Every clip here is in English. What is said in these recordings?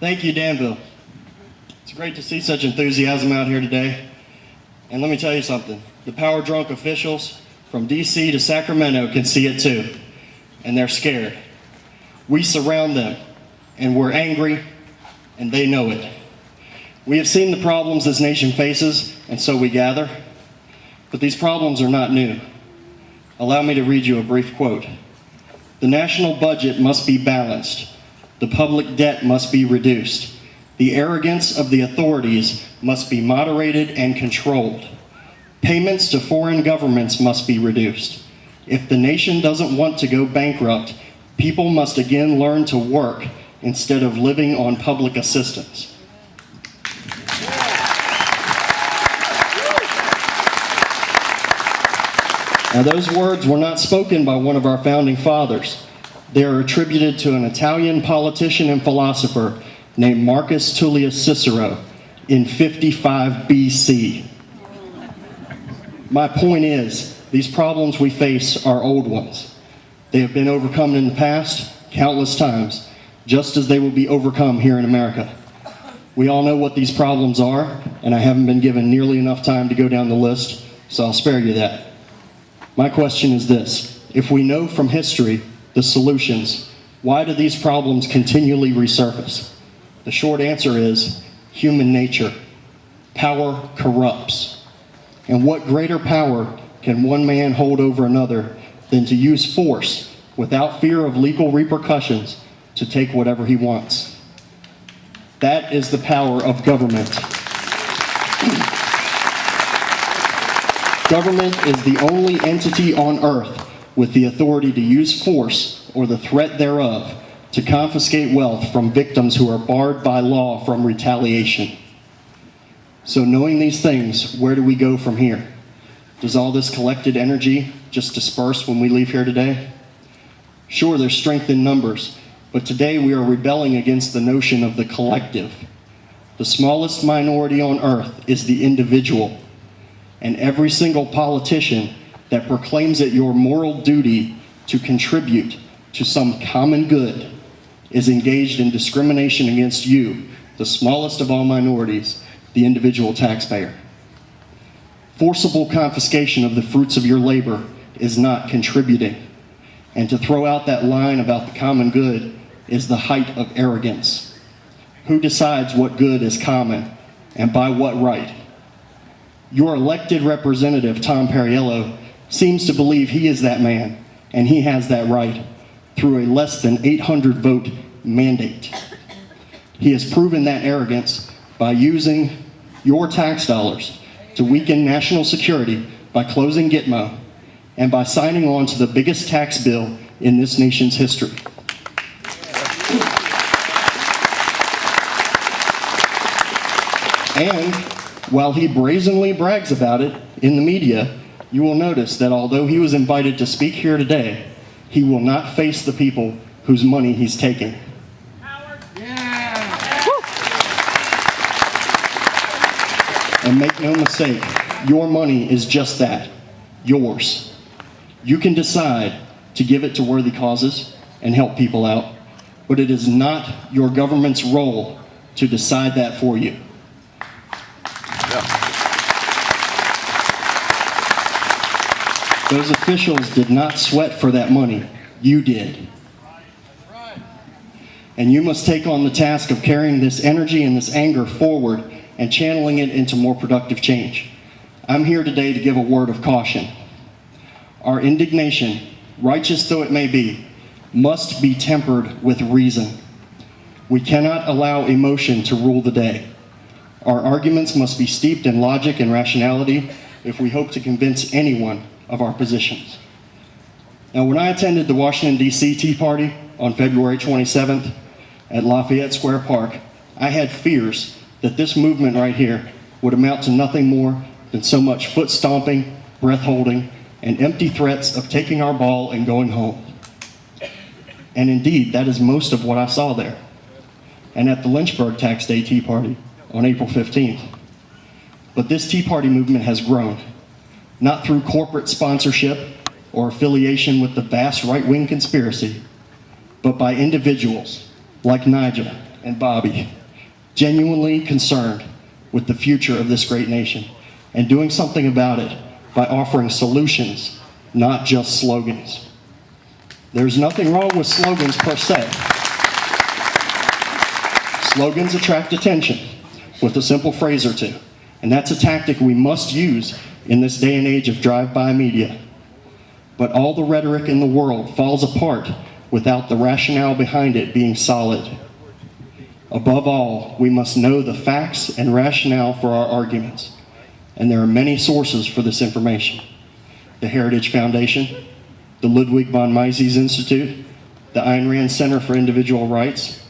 Thank you, Danville. It's great to see such enthusiasm out here today. And let me tell you something. The power-drunk officials from D.C. to Sacramento can see it too. And they're scared. We surround them, and we're angry, and they know it. We have seen the problems this nation faces, and so we gather. But these problems are not new. Allow me to read you a brief quote. The national budget must be balanced. The public debt must be reduced. The arrogance of the authorities must be moderated and controlled. Payments to foreign governments must be reduced. If the nation doesn't want to go bankrupt, people must again learn to work instead of living on public assistance. Now, those words were not spoken by one of our founding fathers. They are attributed to an Italian politician and philosopher named Marcus Tullius Cicero in 55 BC. My point is, these problems we face are old ones. They have been overcome in the past countless times, just as they will be overcome here in America. We all know what these problems are, and I haven't been given nearly enough time to go down the list, so I'll spare you that. My question is this: if we know from history the solutions, why do these problems continually resurface? The short answer is human nature. Power corrupts. And what greater power can one man hold over another than to use force without fear of legal repercussions to take whatever he wants? That is the power of government. Government is the only entity on earth with the authority to use force or the threat thereof to confiscate wealth from victims who are barred by law from retaliation. So knowing these things, where do we go from here? Does all this collected energy just disperse when we leave here today? Sure, there's strength in numbers, but today we are rebelling against the notion of the collective. The smallest minority on earth is the individual. And every single politician that proclaims it your moral duty to contribute to some common good is engaged in discrimination against you, the smallest of all minorities, the individual taxpayer. Forcible confiscation of the fruits of your labor is not contributing. And to throw out that line about the common good is the height of arrogance. Who decides what good is common and by what right? Your elected representative, Tom Perriello, seems to believe he is that man, and he has that right through a less than 800 vote mandate. He has proven that arrogance by using your tax dollars to weaken national security by closing Gitmo and by signing on to the biggest tax bill in this nation's history. And while he brazenly brags about it in the media, you will notice that although he was invited to speak here today, he will not face the people whose money he's taking. Yeah. And make no mistake, your money is just that, yours. You can decide to give it to worthy causes and help people out, but it is not your government's role to decide that for you. Those officials did not sweat for that money. You did. And you must take on the task of carrying this energy and this anger forward and channeling it into more productive change. I'm here today to give a word of caution. Our indignation, righteous though it may be, must be tempered with reason. We cannot allow emotion to rule the day. Our arguments must be steeped in logic and rationality if we hope to convince anyone of our positions. Now, when I attended the Washington, D.C. Tea Party on February 27th at Lafayette Square Park, I had fears that this movement right here would amount to nothing more than so much foot stomping, breath holding, and empty threats of taking our ball and going home. And indeed, that is most of what I saw there. And at the Lynchburg Tax Day Tea Party on April 15th. But this Tea Party movement has grown. Not through corporate sponsorship or affiliation with the vast right-wing conspiracy, but by individuals like Nigel and Bobby, genuinely concerned with the future of this great nation and doing something about it by offering solutions, not just slogans. There's nothing wrong with slogans per se. Slogans attract attention with a simple phrase or two, and that's a tactic we must use in this day and age of drive-by media. But all the rhetoric in the world falls apart without the rationale behind it being solid. Above all, we must know the facts and rationale for our arguments, and there are many sources for this information. The Heritage Foundation, the Ludwig von Mises Institute, the Ayn Rand Center for Individual Rights,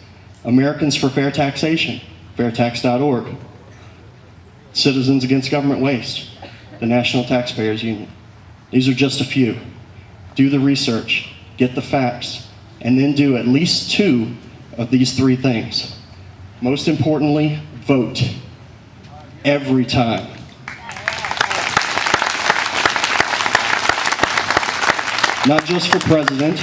Americans for Fair Taxation, fairtax.org, Citizens Against Government Waste, the National Taxpayers Union. These are just a few. Do the research, get the facts, and then do at least 2 of these 3 things. Most importantly, vote. Every time. Not just for president,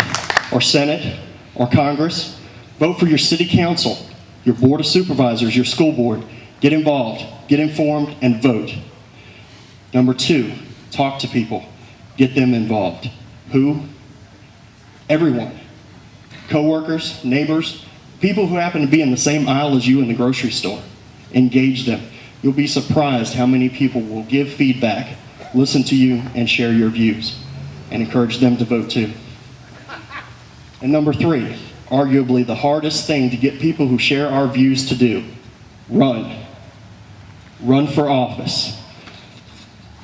or Senate, or Congress. Vote for your city council, your board of supervisors, your school board. Get involved, get informed, and vote. Number 2, talk to people. Get them involved. Who? Everyone. Coworkers, neighbors, people who happen to be in the same aisle as you in the grocery store. Engage them. You'll be surprised how many people will give feedback, listen to you, and share your views, and encourage them to vote too. And number 3, arguably the hardest thing to get people who share our views to do: run. Run for office.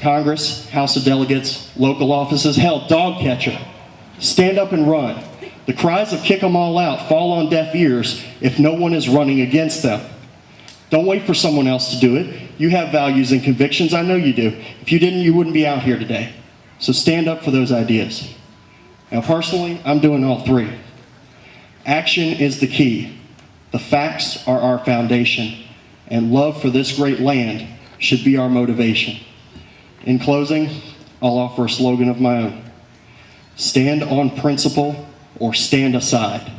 Congress, House of Delegates, local offices, hell, dog catcher. Stand up and run. The cries of kick them all out fall on deaf ears if no one is running against them. Don't wait for someone else to do it. You have values and convictions, I know you do. If you didn't, you wouldn't be out here today. So stand up for those ideas. Now personally, I'm doing all 3. Action is the key. The facts are our foundation, and love for this great land should be our motivation. In closing, I'll offer a slogan of my own. Stand on principle or stand aside.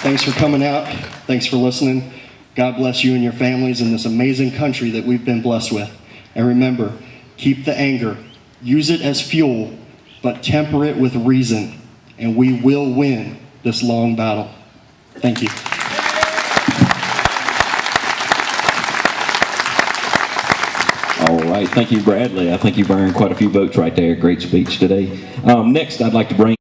Thanks for coming out. Thanks for listening. God bless you and your families in this amazing country that we've been blessed with. And remember, keep the anger. Use it as fuel, but temper it with reason, and we will win this long battle. Thank you. All right. Thank you, Bradley. I think you've earned quite a few votes right there. Great speech today. Next, I'd like to bring